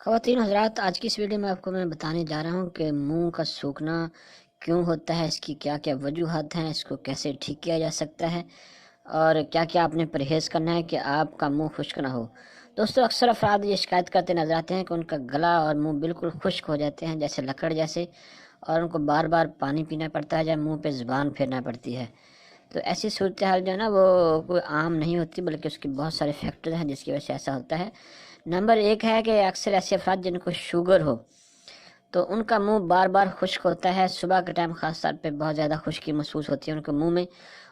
خواتین حضرات، آج کی اس ویڈیو میں آپ کو میں بتانے جا رہا ہوں کہ منہ کا سوکھنا کیوں ہوتا ہے، اس کی کیا کیا وجوہات ہیں، اس کو کیسے ٹھیک کیا جا سکتا ہے اور کیا کیا آپ نے پرہیز کرنا ہے کہ آپ کا منہ خشک نہ ہو۔ دوستو، اکثر افراد یہ شکایت کرتے نظر آتے ہیں کہ ان کا گلا اور منہ بالکل خشک ہو جاتے ہیں، جیسے لکڑ جیسے، اور ان کو بار بار پانی پینا پڑتا ہے یا منہ پہ زبان پھیرنا پڑتی ہے۔ تو ایسی صورتحال جو ہے نا وہ کوئی عام نہیں ہوتی، بلکہ اس کے بہت سارے فیکٹر ہیں جس کی وجہ سے ایسا ہوتا ہے۔ نمبر ایک ہے کہ اکثر ایسے افراد جن کو شوگر ہو تو ان کا منہ بار بار خشک ہوتا ہے۔ صبح کے ٹائم خاص طور پہ بہت زیادہ خشکی محسوس ہوتی ہے ان کے منہ میں،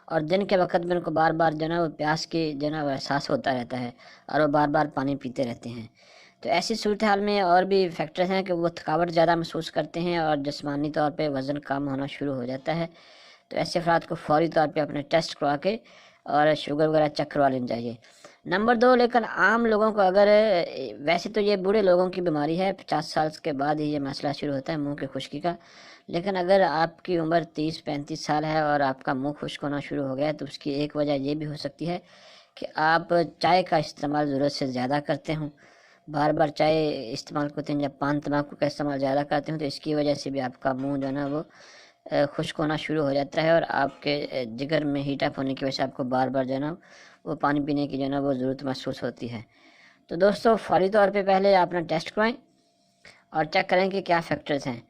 اور دن کے وقت میں ان کو بار بار جو ہے نا وہ پیاس کی جو ہے نا وہ احساس ہوتا رہتا ہے، اور وہ بار بار پانی پیتے رہتے ہیں۔ تو ایسی صورتحال میں اور بھی فیکٹرز ہیں کہ وہ تھکاوٹ زیادہ محسوس کرتے ہیں اور جسمانی طور پہ وزن کم ہونا شروع ہو جاتا ہے۔ تو ایسے افراد کو فوری طور پہ اپنے ٹیسٹ کروا کے اور شوگر وغیرہ چیک کروا لینی چاہیے۔ نمبر دو، لیکن عام لوگوں کو اگر ویسے تو یہ بوڑھے لوگوں کی بیماری ہے، 50 سال کے بعد ہی یہ مسئلہ شروع ہوتا ہے منہ کی خشکی کا، لیکن اگر آپ کی عمر 30-35 سال ہے اور آپ کا منہ خشک ہونا شروع ہو گیا ہے تو اس کی ایک وجہ یہ بھی ہو سکتی ہے کہ آپ چائے کا استعمال ضرورت سے زیادہ کرتے ہوں، بار بار چائے استعمال کرتے ہیں، جب پان تمباکو کا استعمال زیادہ کرتے ہوں تو اس کی وجہ سے بھی آپ کا منہ جو ہے نا وہ خشک ہونا شروع ہو جاتا ہے، اور آپ کے جگر میں ہیٹ اپ ہونے کی وجہ سے آپ کو بار بار جو ہے نا وہ پانی پینے کی جو ہے نا وہ ضرورت محسوس ہوتی ہے۔ تو دوستو، فوری طور پہ پہلے آپ اپنا ٹیسٹ کروائیں اور چیک کریں کہ کیا فیکٹرز ہیں۔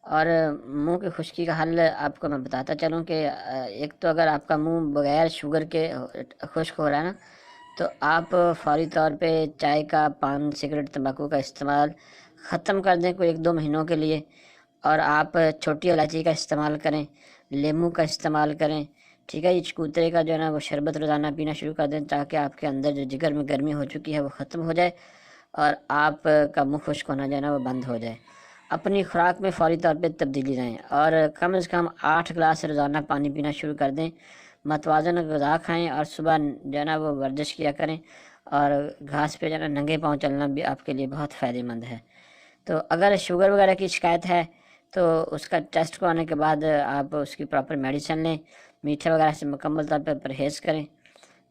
اور منہ کی خشکی کا حل آپ کو میں بتاتا چلوں کہ ایک تو اگر آپ کا منہ بغیر شوگر کے خشک ہو رہا ہے نا تو آپ فوری طور پہ چائے کا، پان، سگریٹ، تمباکو کا استعمال ختم کر دیں کوئی 1-2 مہینوں کے لیے، اور آپ چھوٹی الائچی کا استعمال کریں، لیموں کا استعمال کریں، ٹھیک ہے۔ یہ چکوترے کا جو ہے نا وہ شربت روزانہ پینا شروع کر دیں تاکہ آپ کے اندر جو جگر میں گرمی ہو چکی ہے وہ ختم ہو جائے اور آپ کا منہ خشک ہونا جو ہے نا وہ بند ہو جائے۔ اپنی خوراک میں فوری طور پہ تبدیلی لائیں اور کم از کم 8 گلاس روزانہ پانی پینا شروع کر دیں۔ متوازن غذا کھائیں اور صبح جو ہے نا وہ ورزش کیا کریں، اور گھاس پہ جو ہے نا ننگے پاؤں چلنا بھی آپ کے لیے بہت فائدہ مند ہے۔ تو اگر شوگر وغیرہ کی شکایت ہے تو اس کا ٹیسٹ کروانے کے بعد آپ اس کی پراپر میڈیسن لیں، میٹھے وغیرہ سے مکمل طور پر پرہیز کریں،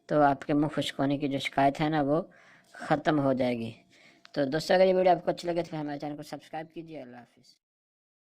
تو آپ کے منہ خشک ہونے کی جو شکایت ہے نا وہ ختم ہو جائے گی۔ تو دوستو، اگر یہ ویڈیو آپ کو اچھی لگے تو ہمارے چینل کو سبسکرائب کیجیے۔ اللہ حافظ۔